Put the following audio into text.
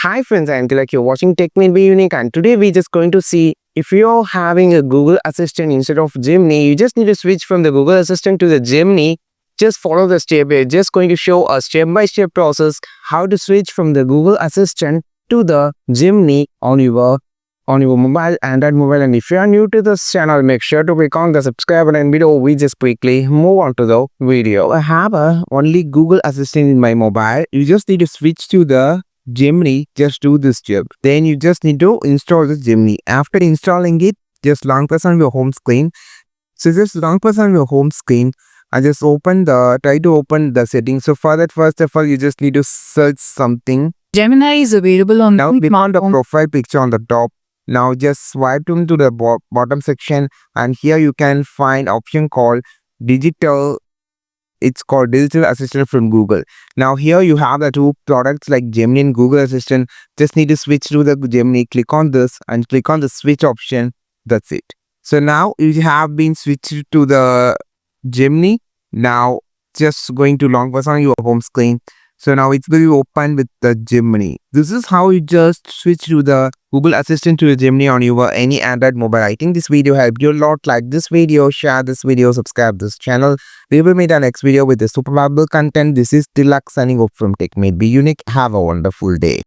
Hi friends, I'm like you're watching Tech May Be Unique, and today we're just going to see if you're having a Google Assistant instead of Gemini, you just need to switch from the Google Assistant to the Gemini. Just follow the step. We're just going to show a step-by-step process how to switch from the Google Assistant to the Gemini on your mobile, Android mobile. And if you are new to this channel, make sure to click on the subscribe button below. We just quickly move on to the video. I have only Google Assistant in my mobile. You just need to switch to the Gemini. Just do this step. Then you just need to install the Gemini. After installing it, just long press on your home screen. So just long press on your home screen and just try to open the settings. So for that, first of all, you just need to search something. Gemini is available on Now the click on the smartphone. profile picture on the top. Now just swipe to the bottom section, and here you can find option called digital. It's called Digital Assistant from Google. Now here you have the two products like Gemini and Google Assistant. Just need to switch to the Gemini. Click on this and click on the switch option. That's it. So now you have been switched to the Gemini. Now just going to long press on your home screen. So now it's going to open with the Gemini. This is how you just switch to the Google Assistant to the Gemini on your any Android mobile. I think this video helped you a lot. Like this video, share this video, subscribe this channel. We will meet our next video with the super valuable content. This is Tilak signing off from Tech Made Be Unique. Have a wonderful day.